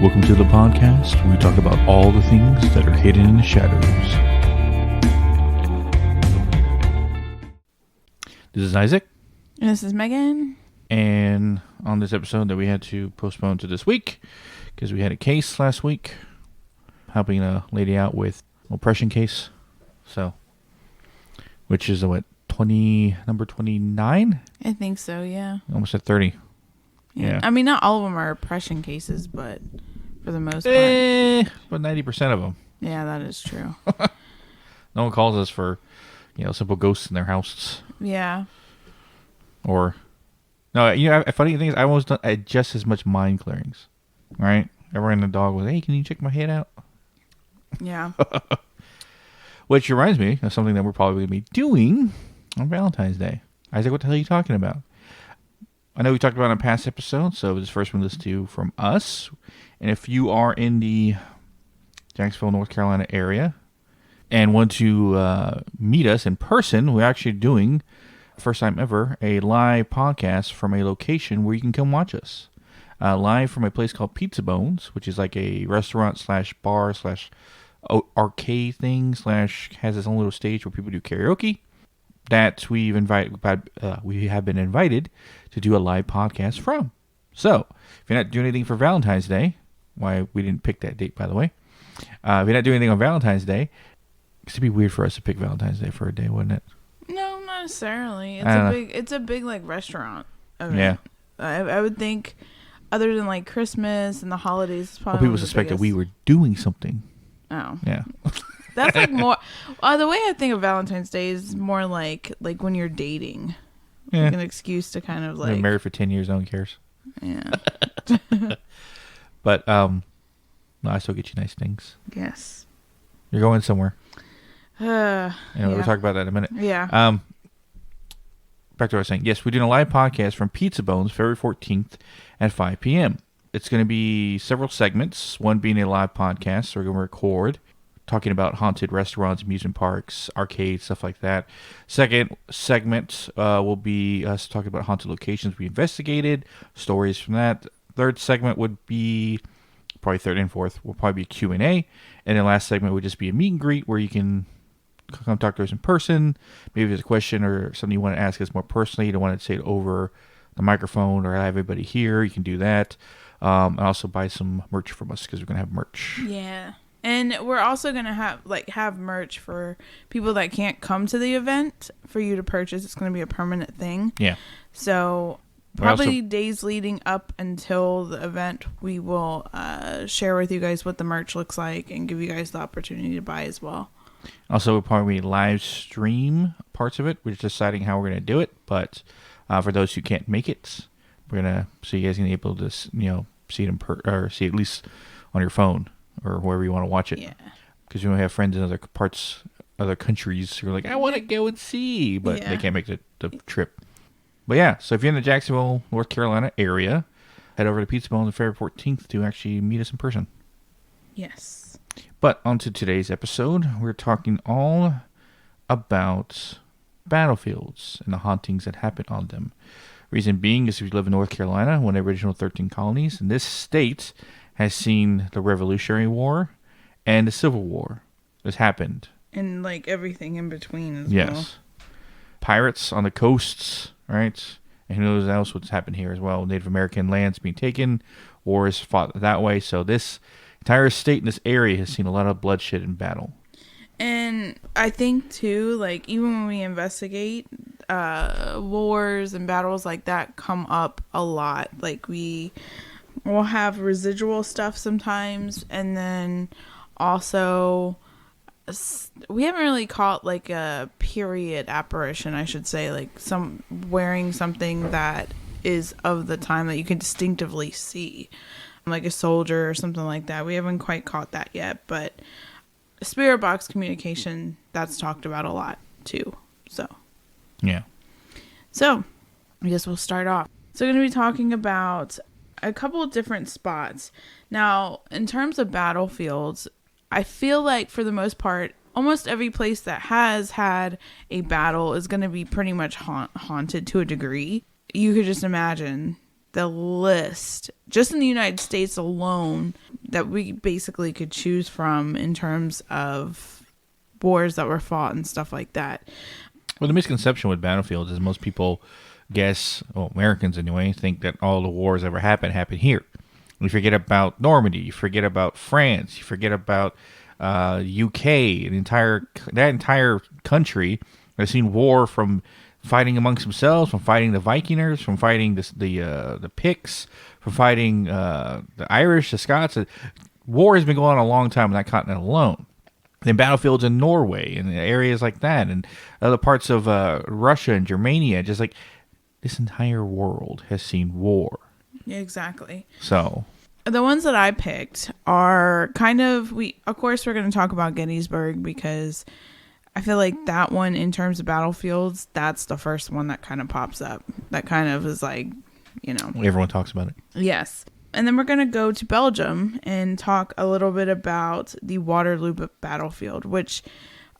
Welcome to the podcast where we talk about all the things that are hidden in the shadows. This is Isaac. And this is Megan. And on this episode that we had to postpone to this week because we had a case last week helping a lady out with an oppression case. So, which is number 29? I think so, yeah. Almost at 30. Yeah. I mean, not all of them are oppression cases, but for the most part. But 90% of them. Yeah, that is true. No one calls us for, simple ghosts in their houses. Yeah. Or, no, funny thing is, I almost done just as much mind clearings, right? Everyone and the dog was, hey, can you check my head out? Yeah. Which reminds me of something that we're probably going to be doing on Valentine's Day. Isaac, what the hell are you talking about? I know we talked about it in a past episode, so this first one listen to from us. And if you are in the Jacksonville, North Carolina area and want to meet us in person, we're actually doing, first time ever, a live podcast from a location where you can come watch us. Live from a place called Pizza Bones, which is like a restaurant / bar / arcade thing / has its own little stage where people do karaoke. That we have been invited to do a live podcast from. So, if you're not doing anything for Valentine's Day, why we didn't pick that date, by the way. If you're not doing anything on Valentine's Day, it'd be weird for us to pick Valentine's Day for a day, wouldn't it? No, not necessarily. It's a big like restaurant event. Yeah. I would think, other than like Christmas and the holidays, it's probably people suspect that we were doing something. Oh. Yeah. That's like more. The way I think of Valentine's Day is more like when you're dating. Yeah. Like an excuse to kind of like. Been married for 10 years, no one cares. Yeah. But no, I still get you nice things. Yes. You're going somewhere. Yeah. We'll talk about that in a minute. Yeah. Back to what I was saying. Yes, we're doing a live podcast from Pizza Bones, February 14th at 5 p.m. It's going to be several segments, one being a live podcast, so we're going to record, talking about haunted restaurants, amusement parks, arcades, stuff like that. Second segment will be us talking about haunted locations we investigated, stories from that. Third segment would be, probably third and fourth, will probably be Q&A. And the last segment would just be a meet and greet where you can come talk to us in person. Maybe there's a question or something you want to ask us more personally. You don't want to say it over the microphone or have everybody here. You can do that. And also buy some merch from us because we're going to have merch. Yeah. And we're also going to have merch for people that can't come to the event for you to purchase. It's going to be a permanent thing. Yeah. So probably days leading up until the event, we will share with you guys what the merch looks like and give you guys the opportunity to buy as well. Also, we'll probably live stream parts of it. We're just deciding how we're going to do it. But for those who can't make it, we're going to, so you guys can be able to, see it or see it at least on your phone or wherever you want to watch it. Yeah. Because we have friends in other parts, other countries who are like, I want to go and see, but they can't make the trip. But yeah, so if you're in the Jacksonville, North Carolina area, head over to Pizza Bones on February 14th to actually meet us in person. Yes. But on to today's episode, we're talking all about battlefields and the hauntings that happen on them. Reason being is if you live in North Carolina, one of the original 13 colonies, and this state has seen the Revolutionary War and the Civil War. This happened. And like everything in between as well. Yes. Pirates on the coasts, right? And who knows else what's happened here as well. Native American lands being taken, wars fought that way. So this entire state in this area has seen a lot of bloodshed and battle. And I think too, like even when we investigate, wars and battles like that come up a lot. Like we'll have residual stuff sometimes, and then also we haven't really caught like a period apparition, I should say, like some wearing something that is of the time that you can distinctively see, like a soldier or something like that. We haven't quite caught that yet, but spirit box communication, that's talked about a lot too. So yeah. So I guess we'll start off. So we're going to be talking about a couple of different spots. Now, in terms of battlefields, I feel like for the most part, almost every place that has had a battle is going to be pretty much haunted to a degree. You could just imagine the list, just in the United States alone, that we basically could choose from in terms of wars that were fought and stuff like that. Well, the misconception with battlefields is most people guess, well, Americans anyway, think that all the wars ever happened here. You forget about Normandy, you forget about France, you forget about UK, that entire country has seen war from fighting amongst themselves, from fighting the Vikingers, from fighting the Picts, from fighting the Irish, the Scots. War has been going on a long time on that continent alone. Then battlefields in Norway and areas like that, and other parts of Russia and Germania, just like this entire world has seen war. Yeah, exactly. So the ones that I picked are kind of, of course we're going to talk about Gettysburg, because I feel like that one, in terms of battlefields, that's the first one that kind of pops up. That kind of is like, everyone talks about it. Yes. And then we're going to go to Belgium and talk a little bit about the Waterloo battlefield, which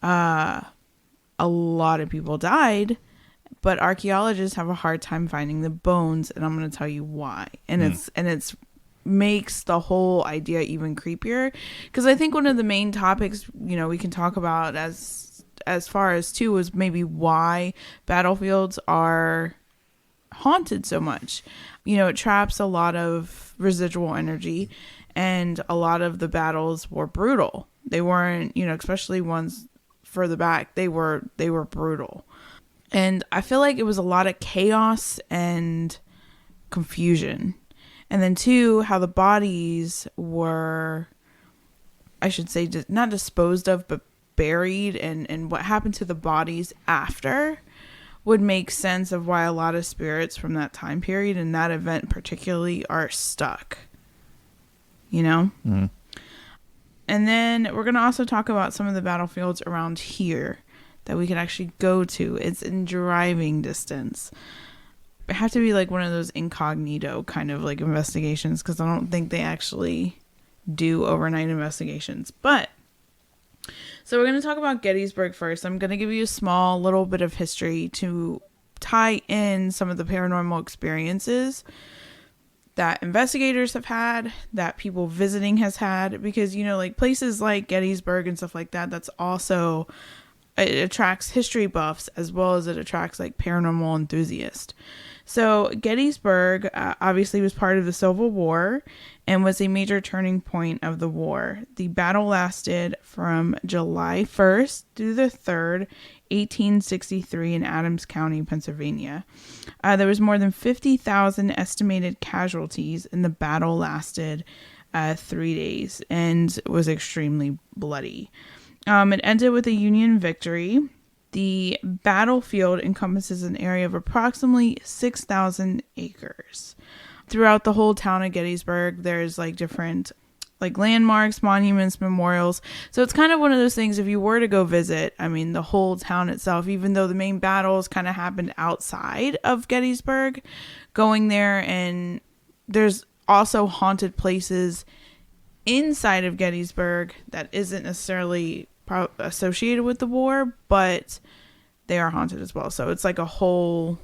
a lot of people died, but archaeologists have a hard time finding the bones, and I'm going to tell you why. And it's makes the whole idea even creepier, because I think one of the main topics, we can talk about as far as too is maybe why battlefields are haunted so much. It traps a lot of residual energy, and a lot of the battles were brutal. They weren't, especially ones further back, they were brutal. And I feel like it was a lot of chaos and confusion. And then two, how the bodies were, I should say, not disposed of, but buried, and what happened to the bodies after would make sense of why a lot of spirits from that time period and that event particularly are stuck. And then we're going to also talk about some of the battlefields around here that we could actually go to. It's in driving distance. It have to be like one of those incognito kind of like investigations, because I don't think they actually do overnight investigations. But so we're going to talk about Gettysburg first. I'm going to give you a small little bit of history to tie in some of the paranormal experiences that investigators have had, that people visiting has had, because, like places like Gettysburg and stuff like that, that's also, it attracts history buffs as well as it attracts like paranormal enthusiasts. So Gettysburg obviously was part of the Civil War and was a major turning point of the war. The battle lasted from July 1st through the 3rd, 1863 in Adams County, Pennsylvania. There was more than 50,000 estimated casualties, and the battle lasted 3 days and was extremely bloody. It ended with a Union victory. The battlefield encompasses an area of approximately 6,000 acres. Throughout the whole town of Gettysburg, there's like different like landmarks, monuments, memorials. So it's kind of one of those things, if you were to go visit, the whole town itself, even though the main battles kind of happened outside of Gettysburg, going there, and there's also haunted places inside of Gettysburg that isn't necessarily associated with the war, but they are haunted as well. So it's like a whole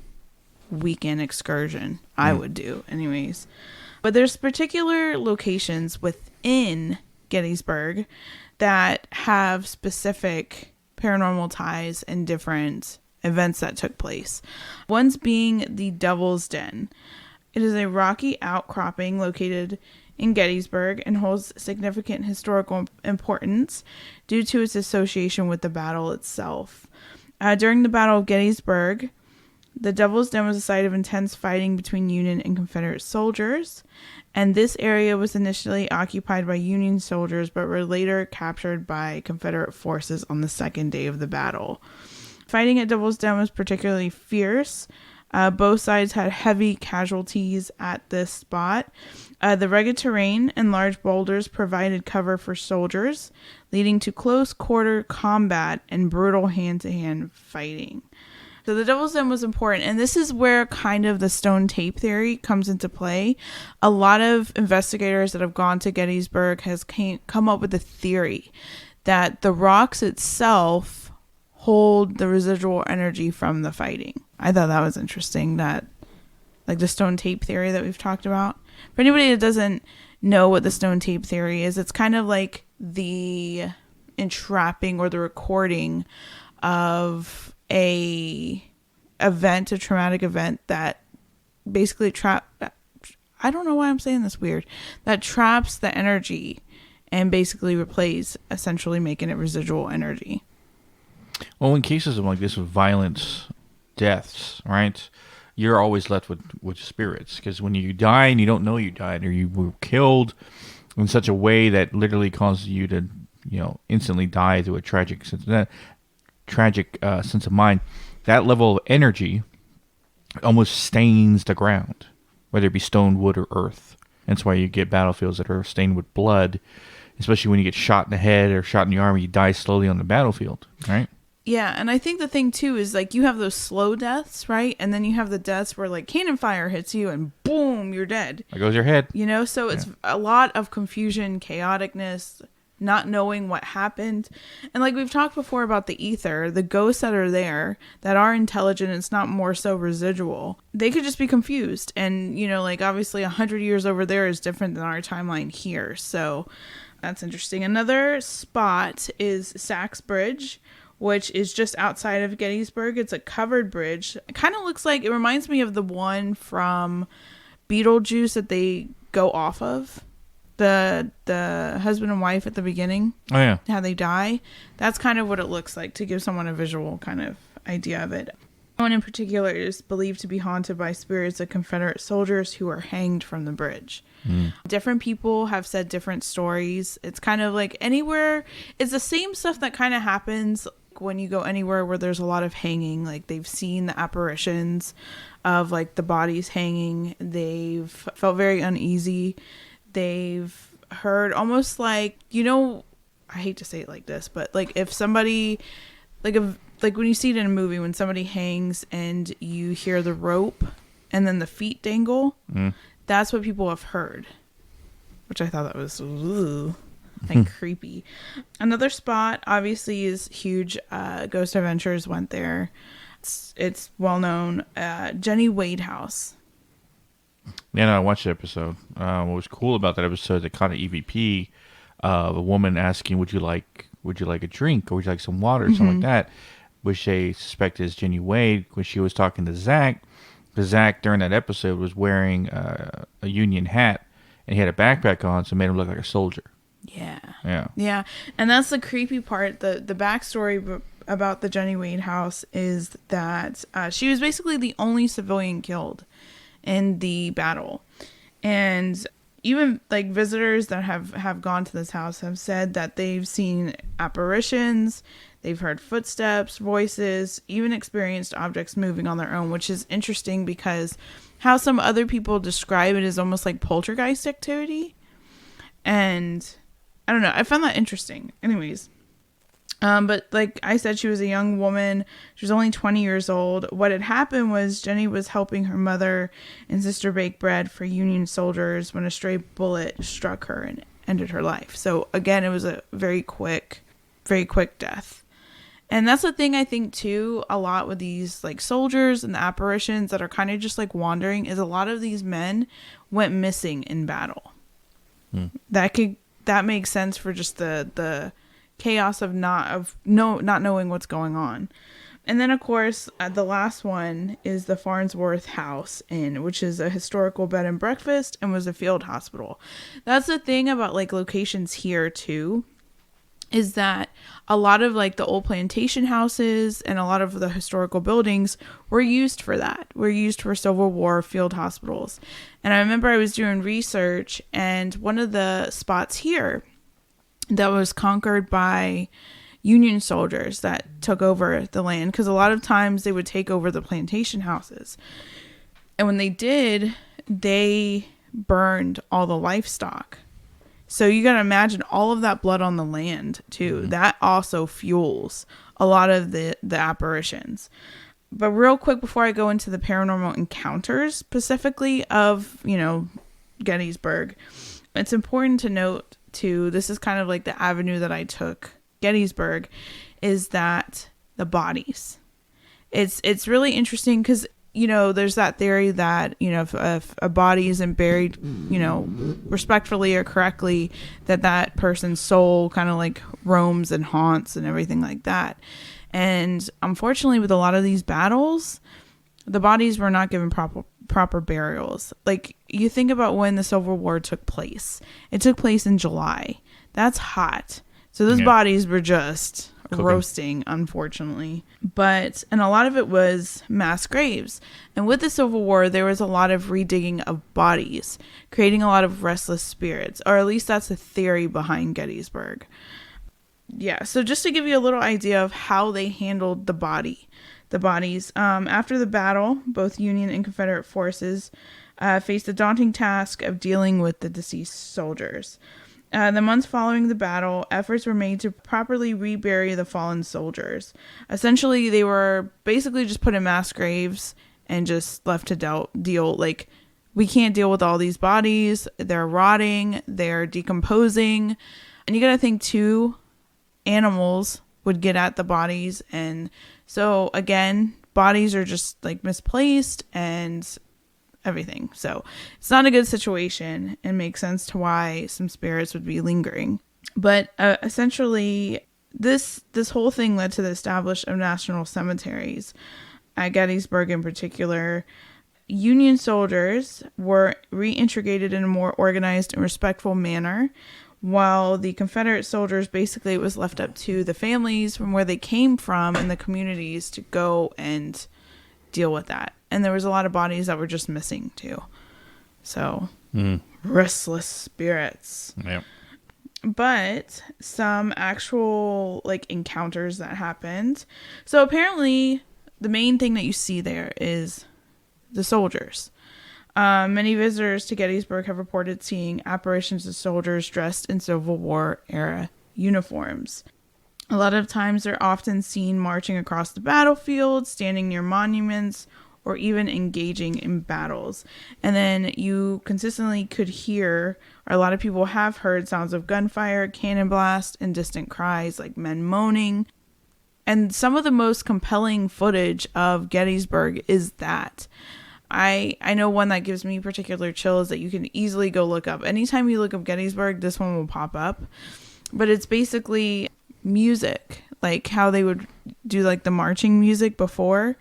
weekend excursion I would do anyways. But there's particular locations within Gettysburg that have specific paranormal ties and different events that took place. One's being the Devil's Den. It is a rocky outcropping located in Gettysburg and holds significant historical importance due to its association with the battle itself. During the Battle of Gettysburg, the Devil's Den was a site of intense fighting between Union and Confederate soldiers, and this area was initially occupied by Union soldiers but were later captured by Confederate forces on the second day of the battle. Fighting at Devil's Den was particularly fierce. Both sides had heavy casualties at this spot. The rugged terrain and large boulders provided cover for soldiers, leading to close quarter combat and brutal hand-to-hand fighting. So the Devil's Den was important, and this is where kind of the stone tape theory comes into play. A lot of investigators that have gone to Gettysburg has come up with a theory that the rocks itself hold the residual energy from the fighting. I thought that was interesting, that like the stone tape theory that we've talked about. For anybody that doesn't know what the stone tape theory is, it's kind of like the entrapping or the recording of a traumatic event that basically I don't know why I'm saying this weird, that traps the energy and basically replays, essentially making it residual energy. Well, in cases of like this with violent deaths, right, you're always left with spirits, because when you die and you don't know you died, or you were killed in such a way that literally causes you to, instantly die through a tragic sense of mind, that level of energy almost stains the ground, whether it be stone, wood, or earth. That's why you get battlefields that are stained with blood, especially when you get shot in the head or shot in the arm. You die slowly on the battlefield, right? Yeah, and I think the thing too is like you have those slow deaths, right? And then you have the deaths where like cannon fire hits you and boom, you're dead. There goes your head. So it's a lot of confusion, chaoticness, not knowing what happened. And like we've talked before about the ether, the ghosts that are there that are intelligent, it's not more so residual. They could just be confused. And, like obviously 100 years over there is different than our timeline here. So that's interesting. Another spot is Sachs Bridge, which is just outside of Gettysburg. It's a covered bridge. It kind of looks like, it reminds me of the one from Beetlejuice that they go off of. The husband and wife at the beginning. Oh, yeah. How they die. That's kind of what it looks like, to give someone a visual kind of idea of it. One in particular is believed to be haunted by spirits of Confederate soldiers who were hanged from the bridge. Different people have said different stories. It's kind of like anywhere, it's the same stuff that kind of happens when you go anywhere where there's a lot of hanging. Like they've seen the apparitions of like the bodies hanging. They've felt very uneasy. They've heard almost like, I hate to say it like this, but like if somebody, like when you see it in a movie, when somebody hangs and you hear the rope and then the feet dangle, that's what people have heard, which I thought that was creepy. Another spot obviously is huge. Ghost Adventures went there. It's well known. Jenny Wade House. Yeah, no, I watched the episode. What was cool about that episode, they caught an EVP of a woman asking, "Would you like a drink, or would you like some water," or something like that, which they suspect is Jenny Wade. When she was talking to Zach, because Zach during that episode was wearing a Union hat and he had a backpack on, so it made him look like a soldier. Yeah. And that's the creepy part. The backstory about the Jenny Wade House is that she was basically the only civilian killed in the battle. And even like visitors that have gone to this house have said that they've seen apparitions, they've heard footsteps, voices, even experienced objects moving on their own, which is interesting because how some other people describe it is almost like poltergeist activity. And I don't know, I found that interesting. Anyways, but like I said, she was a young woman. She was only 20 years old. What had happened was Jenny was helping her mother and sister bake bread for Union soldiers when a stray bullet struck her and ended her life. So again, it was a very quick death. And that's the thing I think too, a lot with these like soldiers and the apparitions that are kind of just like wandering, is a lot of these men went missing in battle. That makes sense for just the chaos of not knowing what's going on. And then of course the last one is the Farnsworth House Inn, which is a historical bed and breakfast and was a field hospital. That's the thing about like locations here too, is that a lot of like the old plantation houses and a lot of the historical buildings were used for that. Were used for Civil War field hospitals. And I remember I was doing research, and one of the spots here that was conquered by Union soldiers that took over the land, because a lot of times they would take over the plantation houses. And when they did, they burned all the livestock. So you got to imagine all of that blood on the land too. That also fuels a lot of the apparitions. But real quick before I go into the paranormal encounters specifically of, Gettysburg, it's important to note too, this is kind of like the avenue that I took Gettysburg, is that the bodies. It's really interesting because, there's that theory that, if a body isn't buried, respectfully or correctly, that person's soul kind of like roams and haunts and everything like that. And unfortunately, with a lot of these battles, the bodies were not given proper burials. Like, you think about when the Civil War took place. It took place in July. That's hot. So those bodies were just cooking, roasting, unfortunately. And a lot of it was mass graves. And with the Civil War, there was a lot of redigging of bodies, creating a lot of restless spirits, or at least that's the theory behind Gettysburg. Yeah, so just to give you a little idea of how they handled the bodies. After the battle, both Union and Confederate forces faced the daunting task of dealing with the deceased soldiers. The months following the battle, efforts were made to properly rebury the fallen soldiers. Essentially, they were basically just put in mass graves and just left to deal. Like, we can't deal with all these bodies. They're rotting. They're decomposing. And you got to think, too, animals would get at the bodies. And so, again, bodies are just, like, misplaced and everything. So it's not a good situation, and makes sense to why some spirits would be lingering. But essentially, this whole thing led to the establishment of national cemeteries. At Gettysburg in particular, Union soldiers were reintegrated in a more organized and respectful manner, while the Confederate soldiers, basically it was left up to the families from where they came from and the communities to go and deal with that. And there was a lot of bodies that were just missing too. So, restless spirits. Yep. But some actual like encounters that happened. So apparently the main thing that you see there is the soldiers. Many visitors to Gettysburg have reported seeing apparitions of soldiers dressed in Civil War era uniforms. A lot of times they're often seen marching across the battlefield, standing near monuments, or even engaging in battles. And then you consistently could hear, or a lot of people have heard, sounds of gunfire, cannon blast, and distant cries like men moaning. And some of the most compelling footage of Gettysburg is that. I know one that gives me particular chills that you can easily go look up. Anytime you look up Gettysburg, this one will pop up. But it's basically music, like how they would do like the marching music before.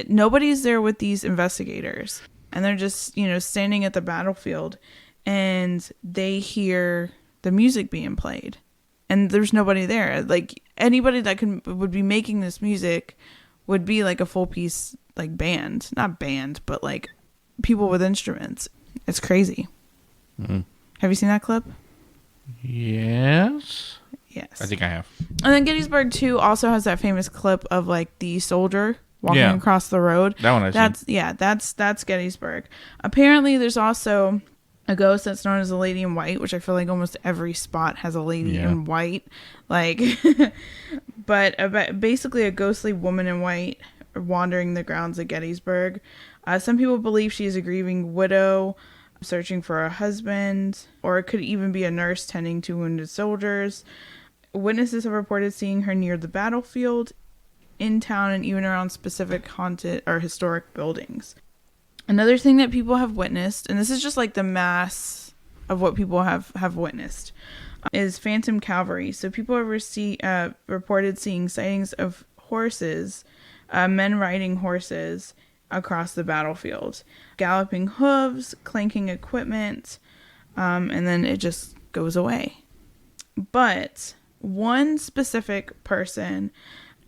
Nobody's there with these investigators, and they're just, standing at the battlefield, and they hear the music being played, and there's nobody there. Like, anybody that would be making this music would be like a full piece, like not band, but like people with instruments. It's crazy. Mm-hmm. Have you seen that clip? Yes. Yes. I think I have. And then Gettysburg too also has that famous clip of like the soldier walking across the road. That one I've seen. That's Gettysburg. Apparently there's also a ghost that's known as the Lady in White, which I feel like almost every spot has a lady in white. Like, but basically a ghostly woman in white wandering the grounds of Gettysburg. Some people believe she's a grieving widow searching for a husband, or it could even be a nurse tending to wounded soldiers. Witnesses have reported seeing her near the battlefield, in town, and even around specific haunted or historic buildings. Another thing that people have witnessed, and this is just like the mass of what people have witnessed, is phantom cavalry. So people have reported seeing sightings of horses, men riding horses across the battlefield, galloping hooves, clanking equipment, and then it just goes away. But one specific person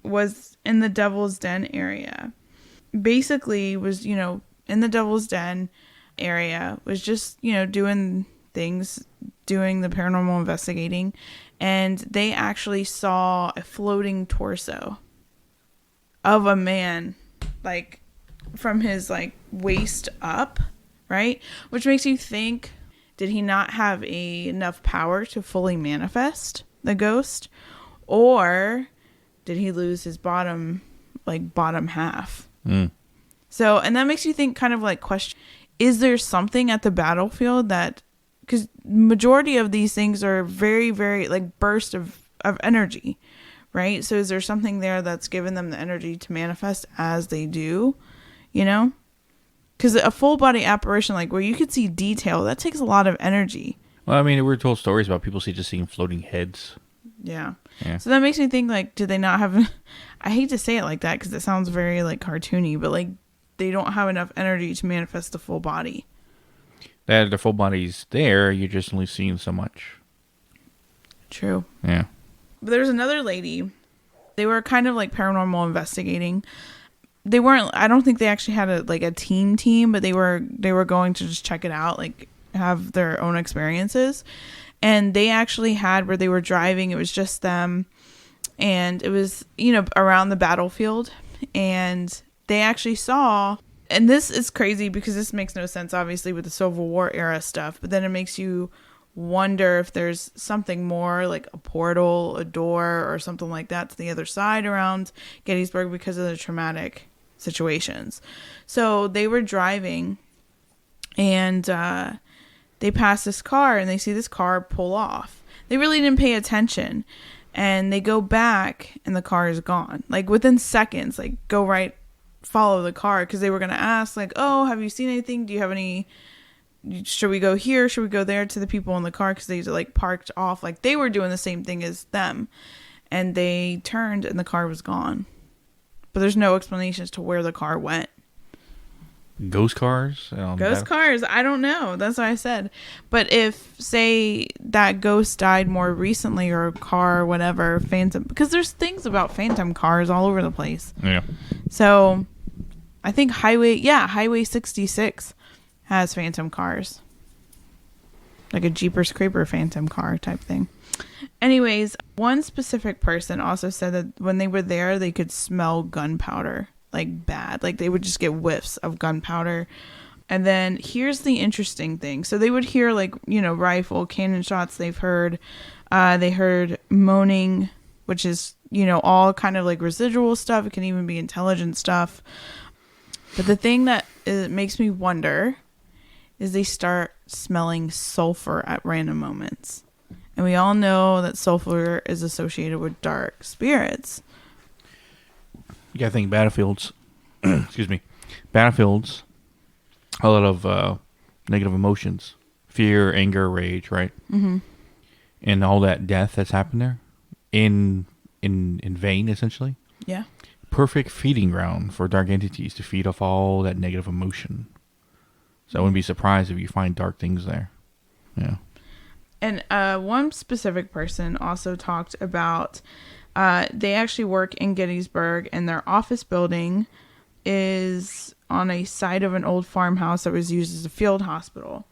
was in the Devil's Den area. Basically was, in the Devil's Den area, was just, doing things, doing the paranormal investigating, and they actually saw a floating torso of a man, like, from his, like, waist up, right? Which makes you think, did he not have enough power to fully manifest the ghost? Or did he lose his bottom half? So, and that makes you think, kind of like, question, is there something at the battlefield that, because majority of these things are very, very, like, burst of energy, right? So is there something there that's given them the energy to manifest as they do? you know? Because a full body apparition, like where you could see detail, that takes a lot of energy. Well, I mean, we're told stories about people just seeing floating heads. Yeah. Yeah. So that makes me think, like, did they not have... I hate to say it like that because it sounds very, like, cartoony, but, like, they don't have enough energy to manifest a full body. That the full body's there, you're just only seeing so much. True. Yeah. But there's another lady. They were kind of, like, paranormal investigating. They weren't... I don't think they actually had a team, but they were going to just check it out, like, have their own experiences. And they actually had where they were driving, it was just them, and it was, around the battlefield, and they actually saw, and this is crazy because this makes no sense obviously with the Civil War era stuff, but then it makes you wonder if there's something more, like a portal, a door, or something like that to the other side around Gettysburg because of the traumatic situations. So they were driving, and they pass this car, and they see this car pull off. They really didn't pay attention, and they go back, and the car is gone. Like, within seconds, like, go right, follow the car, because they were going to ask, like, oh, have you seen anything? Do you have any... Should we go here? Should we go there? To the people in the car, because they, like, parked off. Like, they were doing the same thing as them. And they turned, and the car was gone. But there's no explanation as to where the car went. Ghost cars? Ghost cars, I don't know. That's what I said. But if, say, that ghost died more recently, or a car, or whatever, phantom... Because there's things about phantom cars all over the place. Yeah. So, I think Highway 66 has phantom cars. Like a Jeepers Creeper phantom car type thing. Anyways, one specific person also said that when they were there, they could smell gunpowder. Like, bad. Like, they would just get whiffs of gunpowder. And then here's the interesting thing. So they would hear, like, rifle, cannon shots they've heard. They heard moaning, which is, all kind of like residual stuff. It can even be intelligent stuff. But the thing that makes me wonder is they start smelling sulfur at random moments. And we all know that sulfur is associated with dark spirits. You gotta think battlefields. Excuse me. Battlefields. A lot of negative emotions. Fear, anger, rage, right? Mm-hmm. And all that death that's happened there. In vain, essentially. Yeah. Perfect feeding ground for dark entities to feed off all that negative emotion. So I wouldn't be surprised if you find dark things there. Yeah. And one specific person also talked about... they actually work in Gettysburg, and their office building is on a site of an old farmhouse that was used as a field hospital.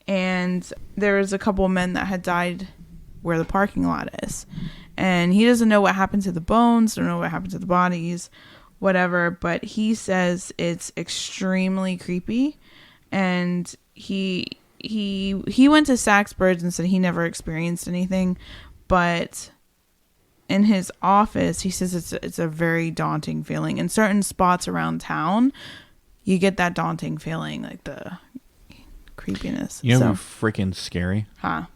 And there was a couple of men that had died where the parking lot is. And he doesn't know what happened to the bones, don't know what happened to the bodies, whatever. But he says it's extremely creepy. And he went to Saxbridge and said he never experienced anything. But... in his office, he says it's a very daunting feeling. In certain spots around town, you get that daunting feeling, like the creepiness. You know what's freaking scary? Huh?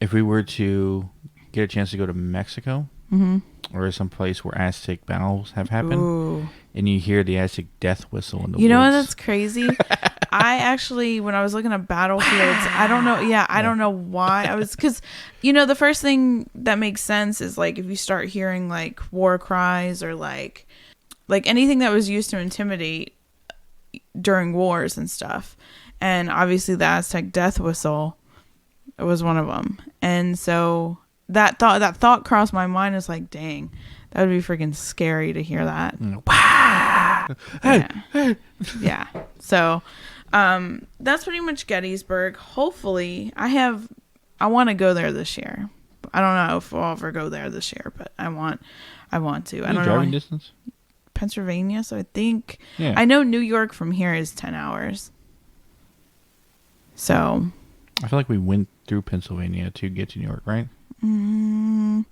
If we were to get a chance to go to Mexico, or some place where Aztec battles have happened, Ooh. And you hear the Aztec death whistle in the woods. You know what? That's crazy. I actually, when I was looking at battlefields, I don't know. Yeah, I don't know why. I was, because, the first thing that makes sense is, like, if you start hearing, like, war cries or, like anything that was used to intimidate during wars and stuff. And obviously the Aztec death whistle was one of them. And so that thought crossed my mind. Is like, dang, that would be freaking scary to hear that. Yeah. Yeah. So, that's pretty much Gettysburg. Hopefully, I want to go there this year. I don't know if we'll ever go there this year, but I want to. I don't know. Driving distance? Pennsylvania, so I think. Yeah. I know New York from here is 10 hours. So. I feel like we went through Pennsylvania to get to New York, right? I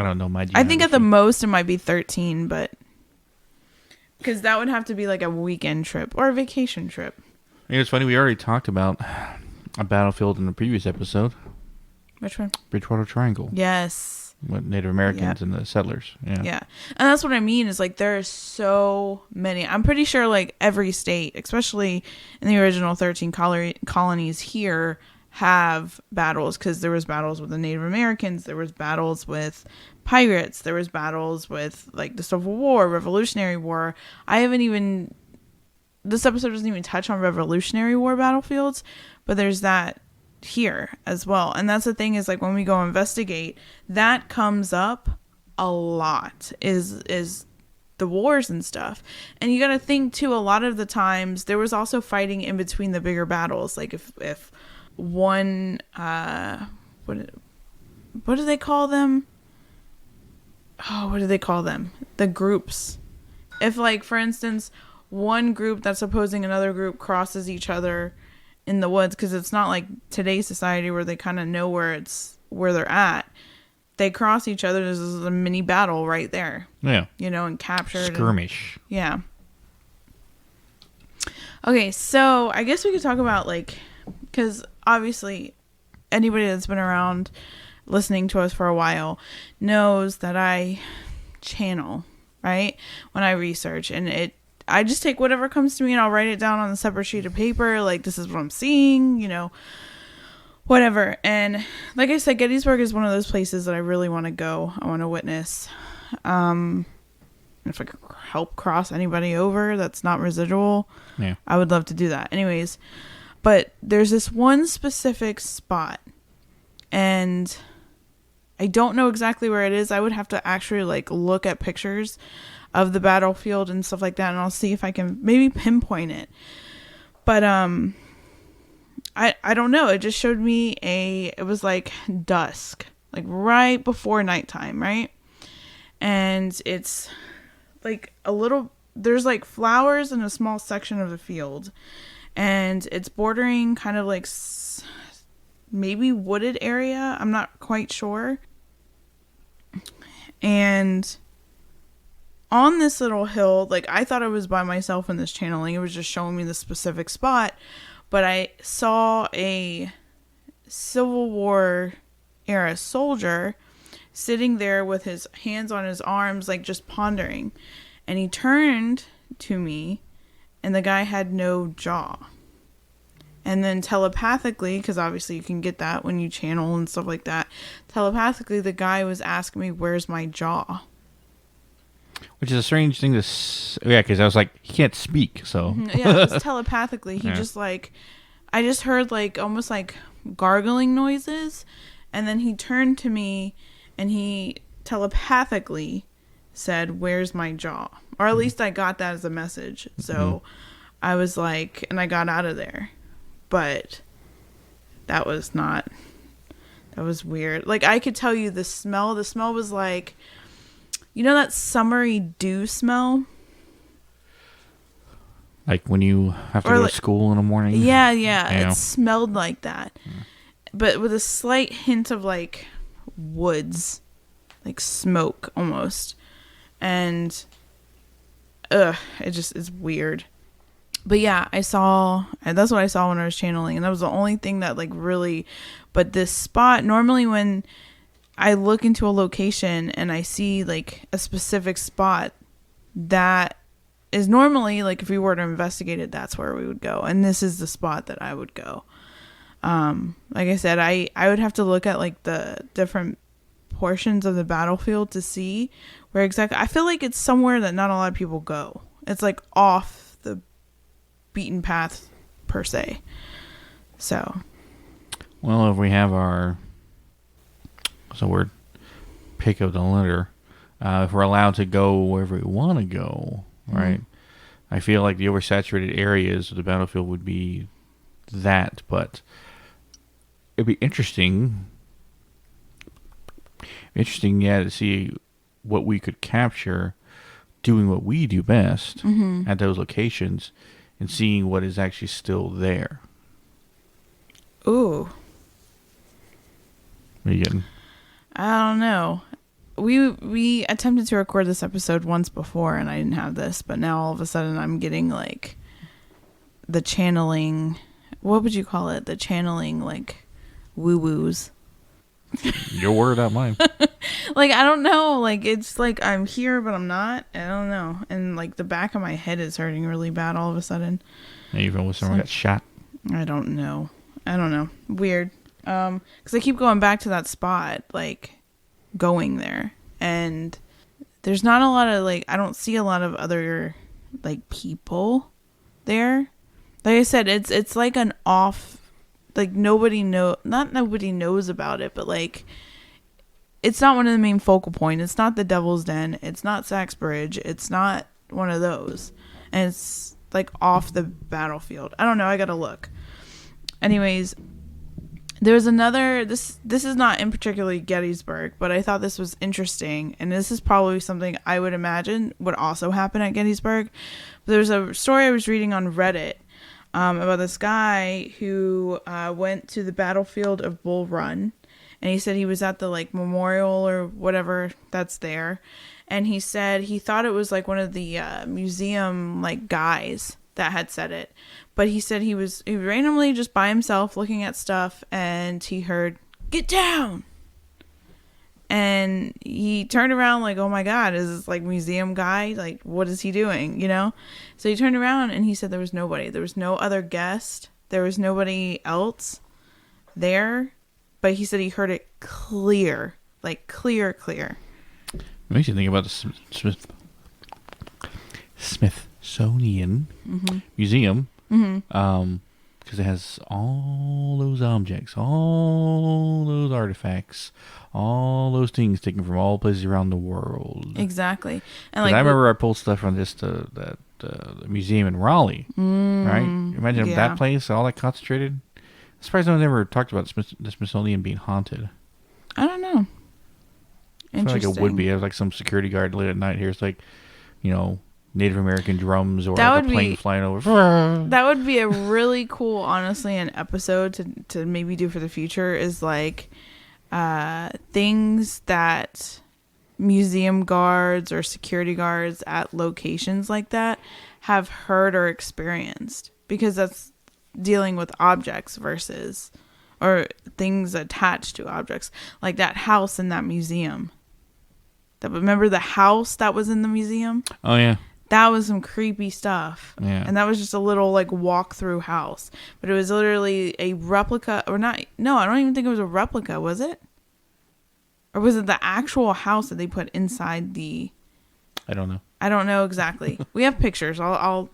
don't know. I think at the most it might be 13, but. Because that would have to be like a weekend trip or a vacation trip. It's funny, we already talked about a battlefield in the previous episode. Which one? Bridgewater Triangle. Yes. with Native Americans and the settlers. Yeah. Yeah. And that's what I mean is like there are so many. I'm pretty sure like every state, especially in the original 13 colonies here, have battles, because there was battles with the Native Americans, there was battles with pirates, there was battles with like the Civil War, Revolutionary War. This episode doesn't even touch on Revolutionary War battlefields, but there's that here as well. And that's the thing is like when we go investigate, that comes up a lot is the wars and stuff. And you got to think too, a lot of the times there was also fighting in between the bigger battles. Like if one what do they call them? Oh, what do they call them? The groups. If like for instance one group that's opposing another group crosses each other in the woods, because it's not like today's society where they kind of know where they're at. They cross each other. There's a mini battle right there. Yeah. And captured. Skirmish. Yeah. Okay, so I guess we could talk about like, because obviously anybody that's been around listening to us for a while knows that I channel, right? When I research, and I just take whatever comes to me and I'll write it down on a separate sheet of paper. Like, this is what I'm seeing, whatever. And like I said, Gettysburg is one of those places that I really want to go. I want to witness. If I could help cross anybody over that's not residual, yeah, I would love to do that. Anyways, but there's this one specific spot, and I don't know exactly where it is. I would have to actually like look at pictures of the battlefield and stuff like that, and I'll see if I can maybe pinpoint it. But I don't know. It just showed me it was like dusk, like right before nighttime, right? And it's like there's like flowers in a small section of the field, and it's bordering kind of like maybe wooded area. I'm not quite sure. And on this little hill, like I thought I was by myself in this channeling. It was just showing me the specific spot. But I saw a Civil War era soldier sitting there with his hands on his arms, like just pondering. And he turned to me, and the guy had no jaw. And then telepathically, because obviously you can get that when you channel and stuff like that, telepathically the guy was asking me, where's my jaw? Which is a strange thing because I was like, he can't speak, so. Yeah, it was telepathically. He just like, I just heard like almost like gargling noises, and then he turned to me and he telepathically said, where's my jaw? Or at least I got that as a message. So I was like, and I got out of there. But that was weird. Like I could tell you the smell was like, that summery dew smell? Like when you have to go to school in the morning? Yeah. It smelled like that. Yeah. But with a slight hint of like woods, like smoke almost. And it's weird. But yeah, that's what I saw when I was channeling. And that was the only thing that like really, but this spot, normally when I look into a location and I see like a specific spot, that is normally like if we were to investigate it, that's where we would go. And this is the spot that I would go. Like I said, I would have to look at like the different portions of the battlefield to see where exactly. I feel like it's somewhere that not a lot of people go. It's like off the beaten path per se. So, well, if we have our pick of the litter, if we're allowed to go wherever we want to go, right? I feel like the oversaturated areas of the battlefield would be that, but it'd be interesting, to see what we could capture doing what we do best at those locations and seeing what is actually still there. Ooh. What are you getting? I don't know. We attempted to record this episode once before and I didn't have this, but now all of a sudden I'm getting like the channeling, what would you call it? The channeling like woo-woos. Your word, not mine. Like, I don't know. Like, it's like I'm here, but I'm not. I don't know. And, like, the back of my head is hurting really bad all of a sudden. Even when someone got shot. I don't know. Weird. Because I keep going back to that spot, like, going there. And there's not a lot of, like, I don't see a lot of other, like, people there. Like I said, it's like an off, like, not nobody knows about it, but, like, it's not one of the main focal points. It's not the Devil's Den. It's not Sachs Bridge. It's not one of those. And it's, like, off the battlefield. I don't know. I gotta look. Anyways, there's another, this is not in particularly Gettysburg, but I thought this was interesting. And this is probably something I would imagine would also happen at Gettysburg. But there's a story I was reading on Reddit about this guy who went to the battlefield of Bull Run. And he said he was at the, like, memorial or whatever that's there. And he said he thought it was, like, one of the museum, like, guys that had said it. But he said he was randomly just by himself looking at stuff. And he heard, "Get down!" And he turned around like, oh, my God, is this, like, museum guy? Like, what is he doing, you know? So he turned around and he said there was nobody. There was no other guest. There was nobody else there. But he said he heard it clear. Like, clear. It makes you think about the Smithsonian Museum. Because it has all those objects, all those artifacts, all those things taken from all places around the world. Exactly. And, like, I remember I pulled stuff from this the museum in Raleigh, right? Imagine that place, all that concentrated. I'm surprised no one ever talked about the Smithsonian being haunted. I don't know. I feel like it would be. It was like some security guard late at night here. It's like, you know, Native American drums or like a plane flying over. That would be a really cool, honestly, an episode to maybe do for the future is like things that museum guards or security guards at locations like that have heard or experienced. Because that's dealing with objects versus or things attached to objects, like that house in that museum. Remember the house that was in the museum? Oh yeah, that was some creepy stuff. Yeah, and that was just a little like walk-through house, but it was literally a replica or not. No, I don't even think it was a replica. Was it? Or was it the actual house that they put inside the? I don't know. I don't know exactly. We have pictures. I'll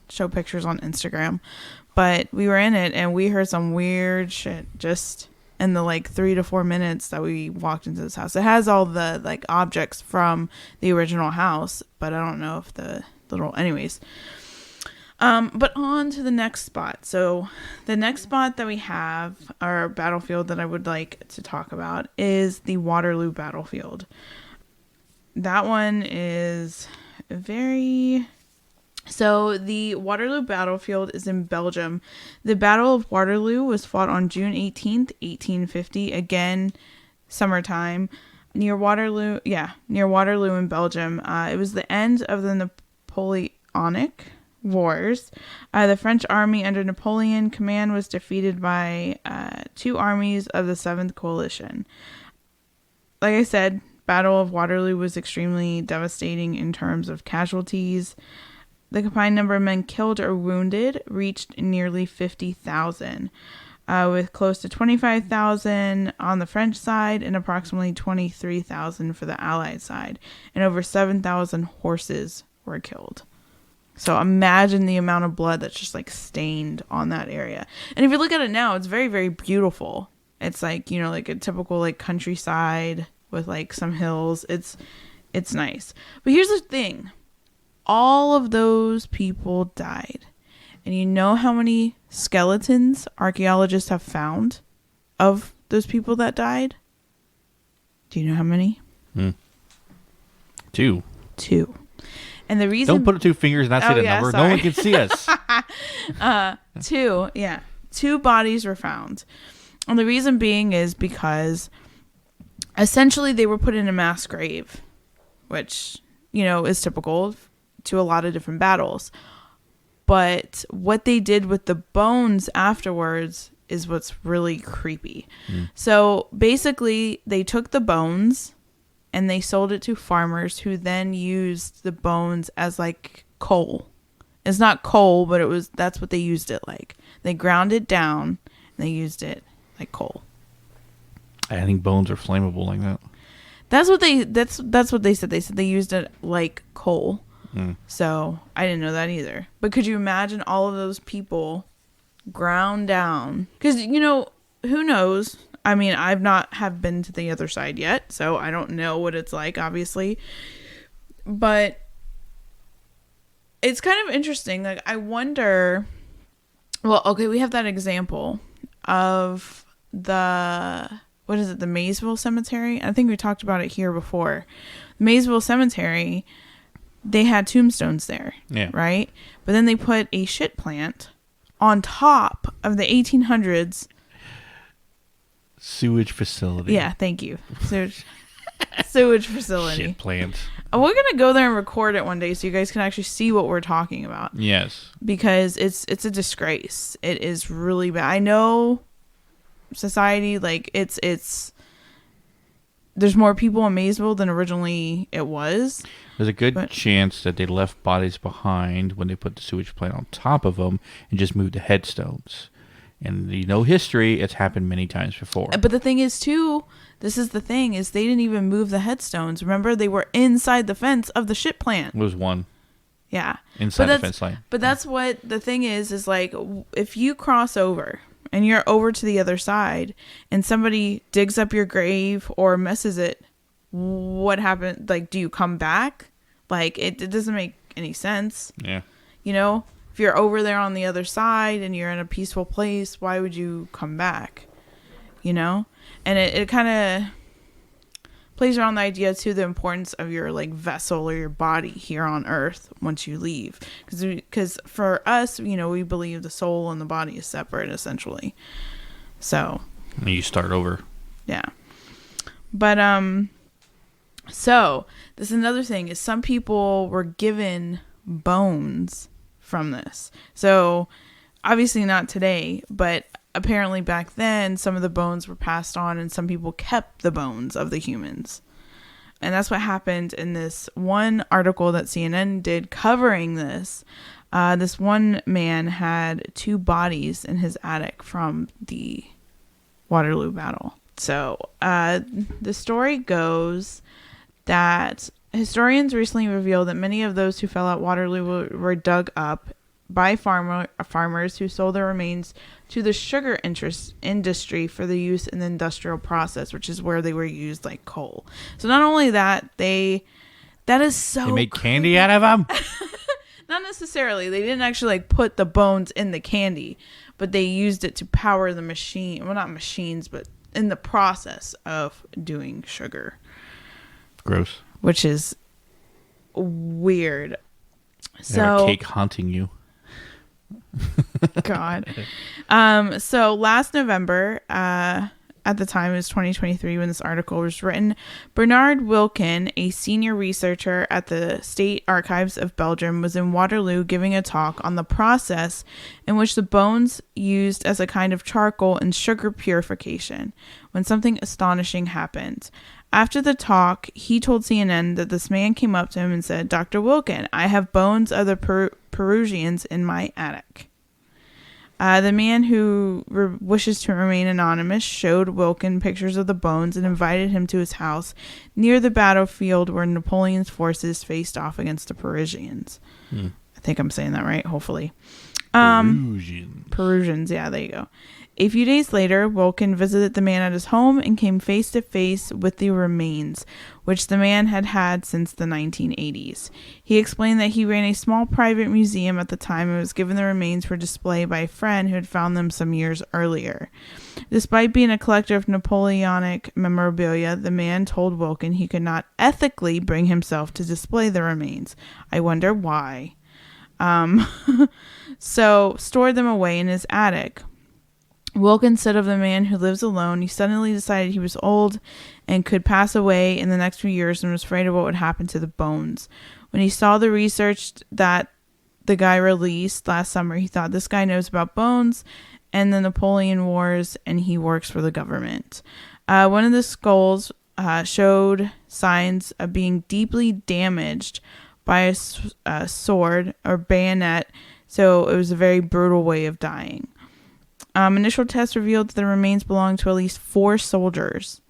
show pictures on Instagram. But we were in it and we heard some weird shit just in the like 3 to 4 minutes that we walked into this house. It has all the like objects from the original house, but I don't know if the little, anyways. But on to the next spot. So the next spot that we have, our battlefield that I would like to talk about is the Waterloo battlefield. That one is So the Waterloo battlefield is in Belgium. The Battle of Waterloo was fought on June 18th, 1850. Again, summertime. Near Waterloo in Belgium. It was the end of the Napoleonic Wars. The French army under Napoleon command was defeated by 2 armies of the 7th Coalition. Like I said, Battle of Waterloo was extremely devastating in terms of casualties. The combined number of men killed or wounded reached nearly 50,000, with close to 25,000 on the French side and approximately 23,000 for the Allied side, and over 7,000 horses were killed. So imagine the amount of blood that's just like stained on that area. And if you look at it now, it's very, very beautiful. It's like, you know, like a typical like countryside with like some hills. It's nice. But here's the thing. All of those people died. And you know how many skeletons archaeologists have found of those people that died? Do you know how many? 2. And the reason... Don't put 2 fingers and not say the number. Sorry. No one can see us. 2, yeah. 2 bodies were found. And the reason being is because essentially they were put in a mass grave, which, you know, is typical to a lot of different battles. But what they did with the bones afterwards is what's really creepy. So basically they took the bones and they sold it to farmers who then used the bones as like coal. It's not coal, but that's what they used it like. They ground it down and they used it like coal. I think bones are flammable like that. That's what they said. They said they used it like coal. So I didn't know that either. But could you imagine all of those people ground down? Because, you know, who knows? I mean, I've not have been to the other side yet, so I don't know what it's like, obviously. But it's kind of interesting. Like, I wonder... Well, okay, we have that example of the... What is it? The Maysville Cemetery? I think we talked about it here before. Maysville Cemetery, they had tombstones there. Yeah. Right? But then they put a shit plant on top of the 1800s sewage facility. Yeah, thank you. Sewage facility. Shit plant. We're going to go there and record it one day so you guys can actually see what we're talking about. Yes. Because it's a disgrace. It is really bad. I know society, like, it's there's more people in Maysville than originally it was. There's a good chance that they left bodies behind when they put the sewage plant on top of them and just moved the headstones. And you know history, it's happened many times before. But the thing is, too, this is the thing, is they didn't even move the headstones. Remember, they were inside the fence of the shit plant. It was one. Yeah. Inside the fence line. But that's what the thing is like, if you cross over and you're over to the other side and somebody digs up your grave or messes it, what happened? Like, do you come back? Like, it doesn't make any sense. Yeah. You know, if you're over there on the other side and you're in a peaceful place, why would you come back? You know? And it kind of plays around the idea, too, the importance of your, like, vessel or your body here on Earth once you leave. Because for us, you know, we believe the soul and the body is separate, essentially. So. And you start over. Yeah. But, so, this is another thing, is some people were given bones from this. So, obviously not today, but apparently back then, some of the bones were passed on and some people kept the bones of the humans. And that's what happened in this one article that CNN did covering this. This one man had 2 bodies in his attic from the Waterloo battle. So, the story goes that historians recently revealed that many of those who fell at Waterloo were dug up by farmers who sold their remains to the sugar industry for the use in the industrial process, which is where they were used like coal. So not only that, that is so they made candy out of them. Not necessarily. They didn't actually like put the bones in the candy, but they used it to power the machine. Well, not machines, but in the process of doing sugar. Gross. Which is weird. They have a cake haunting you. God. So last November, at the time it was 2023 when this article was written, Bernard Wilkin, a senior researcher at the State Archives of Belgium, was in Waterloo giving a talk on the process in which the bones used as a kind of charcoal in sugar purification when something astonishing happened. After the talk, he told CNN that this man came up to him and said, "Dr. Wilkin, I have bones of the Perusians in my attic." The man who wishes to remain anonymous showed Wilkin pictures of the bones and invited him to his house near the battlefield where Napoleon's forces faced off against the Perusians. I think I'm saying that right, hopefully. Perusians, yeah, there you go. A few days later, Wilkin visited the man at his home and came face to face with the remains, which the man had had since the 1980s. He explained that he ran a small private museum at the time and was given the remains for display by a friend who had found them some years earlier. Despite being a collector of Napoleonic memorabilia, the man told Wilkin he could not ethically bring himself to display the remains. I wonder why. So, stored them away in his attic. Wilkin said of the man who lives alone, he suddenly decided he was old and could pass away in the next few years and was afraid of what would happen to the bones. When he saw the research that the guy released last summer, he thought, this guy knows about bones and the Napoleon Wars, and he works for the government. One of the skulls showed signs of being deeply damaged by a sword or bayonet, so it was a very brutal way of dying. Initial tests revealed that the remains belonged to at least 4 soldiers.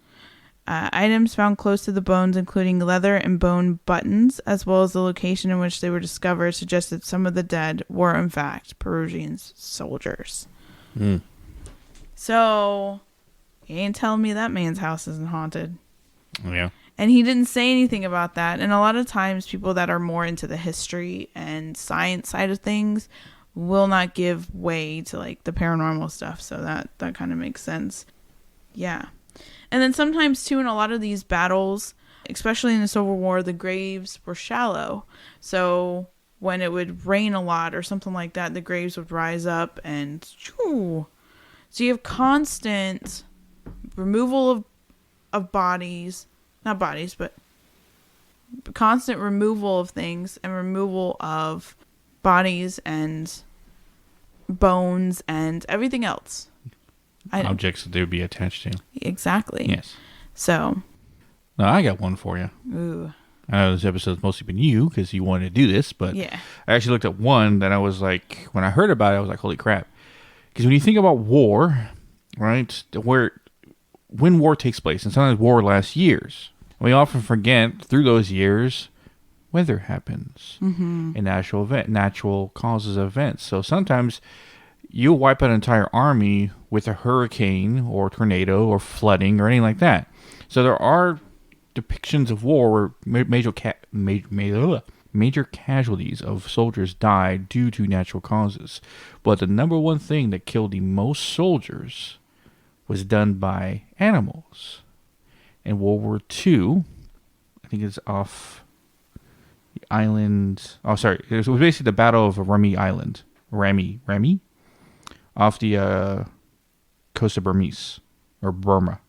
Items found close to the bones, including leather and bone buttons, as well as the location in which they were discovered, suggested some of the dead were, in fact, Peruvian soldiers. Mm. So, you ain't telling me that man's house isn't haunted. Yeah. And he didn't say anything about that. And a lot of times, people that are more into the history and science side of things will not give way to, like, the paranormal stuff. So that kind of makes sense. Yeah. And then sometimes, too, in a lot of these battles, especially in the Civil War, the graves were shallow. So when it would rain a lot or something like that, the graves would rise up and... So you have constant removal of bodies. Not bodies, but constant removal of things and removal of bodies and bones and everything else. Objects that they would be attached to. Exactly. Yes. So. Now, I got one for you. Ooh. I know this episode's mostly been you because you wanted to do this, but yeah. I actually looked at one that I was like, when I heard about it, I was like, holy crap. Because when you think about war, right, when war takes place, and sometimes war lasts years, we often forget through those years, weather happens and natural causes of events. So sometimes you'll wipe out an entire army with a hurricane or tornado or flooding or anything like that. So there are depictions of war where major casualties of soldiers died due to natural causes. But the number one thing that killed the most soldiers was done by animals. In World War II, I think it's off the island. Oh, sorry. It was basically the Battle of Remy Island. Remy? Off the coast of Burmese, or Burma,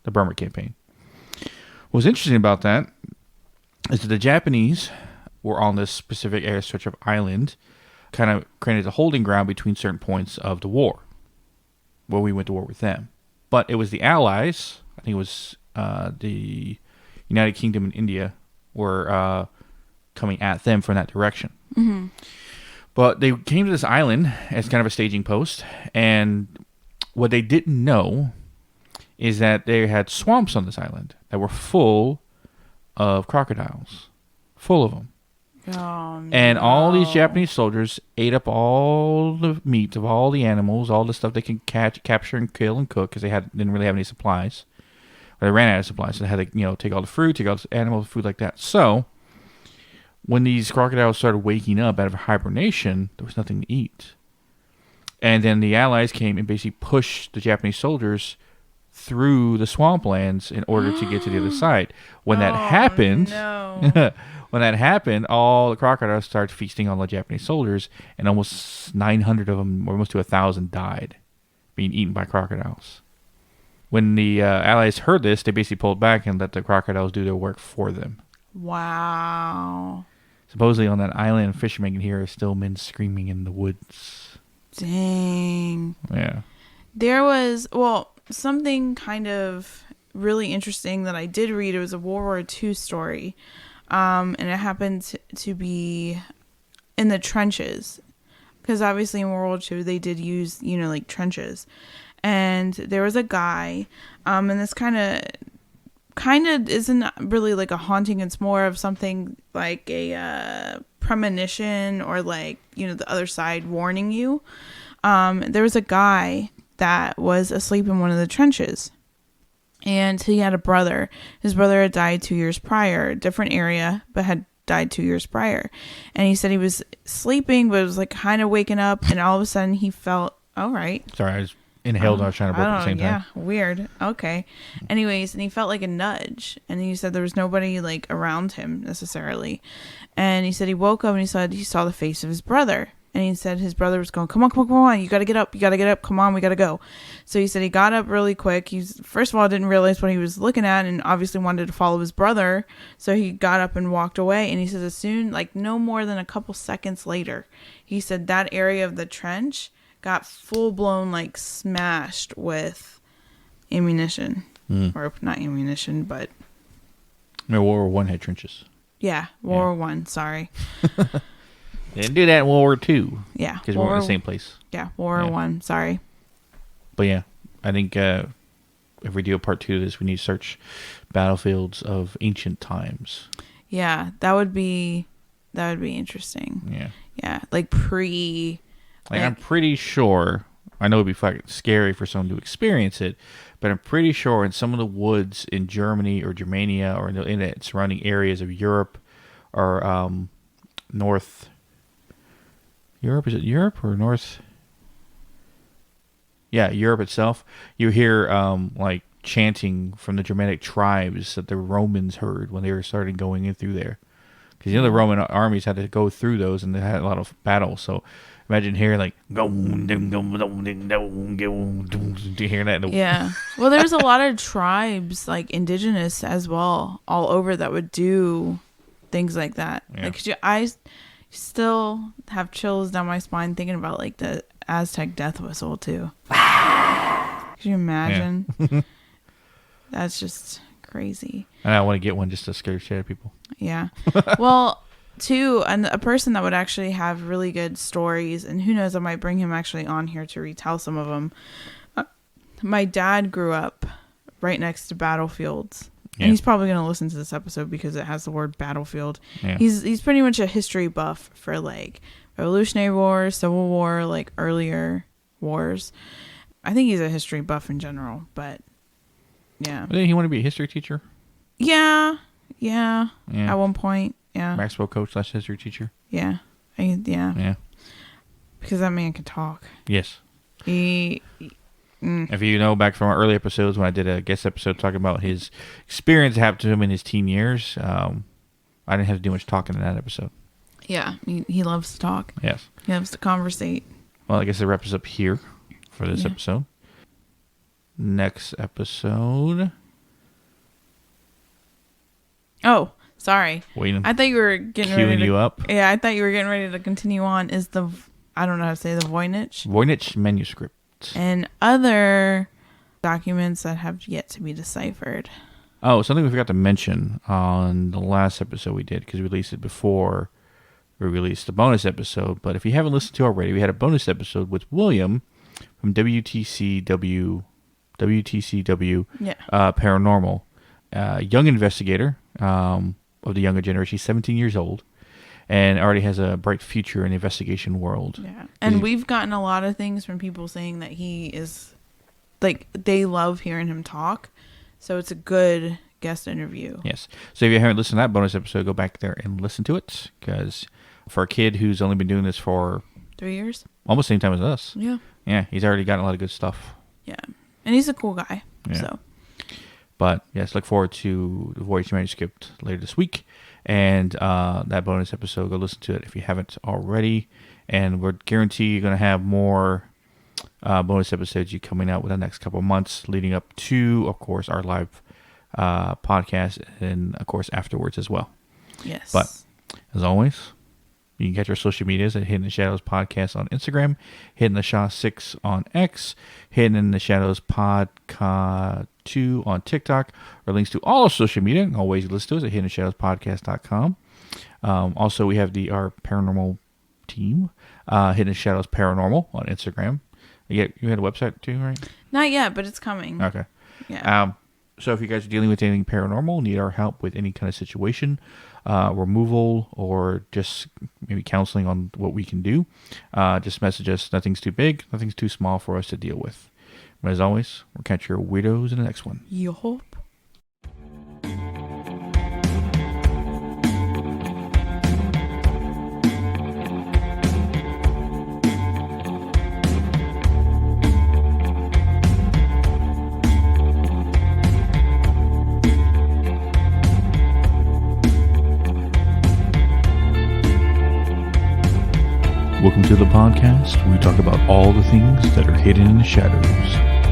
the Burma campaign. What's interesting about that is that the Japanese were on this specific area stretch of island, kind of created a holding ground between certain points of the war, where we went to war with them. But it was the Allies, I think it was the United Kingdom and India, were coming at them from that direction. Mm-hmm. But they came to this island as kind of a staging post, and what they didn't know is that they had swamps on this island that were full of crocodiles. Full of them. Oh, no. And all these Japanese soldiers ate up all the meat of all the animals, all the stuff they could capture and kill and cook, because they didn't really have any supplies. Or they ran out of supplies, so they had to take all the fruit, take all the animal food like that. So when these crocodiles started waking up out of hibernation, there was nothing to eat. And then the Allies came and basically pushed the Japanese soldiers through the swamplands in order to get to the other side. When that happened, all the crocodiles started feasting on the Japanese soldiers, and almost 900 of them, almost to 1,000, died, being eaten by crocodiles. When the Allies heard this, they basically pulled back and let the crocodiles do their work for them. Wow. Supposedly on that island, fishermen can hear still men screaming in the woods. Dang. Yeah. There was, something kind of really interesting that I did read. It was a World War II story. And it happened to be in the trenches. Because obviously in World War II, they did use, like trenches. And there was a guy, and this kind of isn't really like a haunting. It's more of something like a premonition, or like, the other side warning you. There was a guy that was asleep in one of the trenches, and he had a brother. His brother had died 2 years prior, different area, but had died 2 years prior. And he said he was sleeping, but it was like kind of waking up, and all of a sudden he felt all right. Sorry, I was inhaled and I was trying to burp at the same time. Yeah, weird. Okay. Anyways, and he felt like a nudge, and he said there was nobody like around him necessarily. And he said he woke up and he said he saw the face of his brother. And he said his brother was going, come on, you got to get up, come on, we got to go. So he said he got up really quick. He first of all didn't realize what he was looking at, and obviously wanted to follow his brother. So he got up and walked away. And he said as soon, like no more than a couple seconds later, he said that area of the trench got full blown, like smashed with ammunition. Or not ammunition, but No, World War One had trenches. Yeah, World War One. Sorry. They didn't do that in World War Two. Yeah, because we were in the same place. Yeah, World War One. Sorry. But yeah, I think if we do a part 2 of this, we need to search battlefields of ancient times. Yeah, that would be interesting. Yeah. Yeah, like pre. Like I'm pretty sure. I know it'd be fucking scary for someone to experience it, but I'm pretty sure in some of the woods in Germany or Germania or in the surrounding areas of Europe or North Europe. Is it Europe or North? Yeah, Europe itself. You hear like chanting from the Germanic tribes that the Romans heard when they were starting going in through there. Because the Roman armies had to go through those, and they had a lot of battles. So imagine hearing like do you hear that? Yeah. Well, there's a lot of tribes, like indigenous as well, all over that would do things like that. Yeah. Like I still have chills down my spine thinking about like the Aztec death whistle too. Could you imagine? Yeah. That's just crazy. And I want to get one just to scare shit out of people. Yeah. Well, too, and a person that would actually have really good stories, and who knows, I might bring him actually on here to retell some of them. My dad grew up right next to battlefields. Yeah. And he's probably going to listen to this episode because it has the word battlefield. Yeah. He's pretty much a history buff for like Revolutionary War, Civil War, like earlier wars. I think he's a history buff in general, but yeah. Didn't he want to be a history teacher? Yeah. At one point, yeah. Maxwell coach / history teacher. Yeah. Yeah. Because that man can talk. Yes. If you know back from our early episodes when I did a guest episode talking about his experience that happened to him in his teen years, I didn't have to do much talking in that episode. Yeah, he loves to talk. Yes. He loves to conversate. Well, I guess it wraps us up here for this episode. Next episode. Oh, sorry. Waiting. I thought you were getting ready to... you up. Yeah, I thought you were getting ready to continue on. Is the... I don't know how to say the Voynich. Voynich manuscript. And other documents that have yet to be deciphered. Oh, something we forgot to mention on the last episode we did, because we released it before we released the bonus episode. But if you haven't listened to already, we had a bonus episode with William from WTCW Paranormal, young investigator of the younger generation. He's 17 years old and already has a bright future in the investigation world. Yeah. And we've gotten a lot of things from people saying that he is, like, they love hearing him talk. So it's a good guest interview. Yes. So if you haven't listened to that bonus episode, go back there and listen to it. Because for a kid who's only been doing this for 3 years, almost the same time as us. Yeah. Yeah, he's already gotten a lot of good stuff. Yeah. And he's a cool guy. Yeah. So. But yes, look forward to the Voyage manuscript later this week. And that bonus episode, go listen to it if you haven't already. And we're guarantee you're going to have more bonus episodes coming out within the next couple of months, leading up to, of course, our live podcast, and of course afterwards as well. Yes. But as always, you can catch our social medias at Hidden in the Shadows Podcast on Instagram, Hidden the Shaw 6 on X, Hidden in the Shadows Podcast 2 on TikTok, or links to all our social media, all ways you listen to us at hiddenshadowspodcast.com. Also, we have our paranormal team, Hidden Shadows Paranormal on Instagram. You had a website too, right? Not yet, but it's coming. Okay. Yeah. So if you guys are dealing with anything paranormal, need our help with any kind of situation, removal, or just maybe counseling on what we can do, just message us. Nothing's too big, nothing's too small for us to deal with. But as always, we'll catch your weirdos in the next one. Yup. Welcome to the podcast where we talk about all the things that are hidden in the shadows.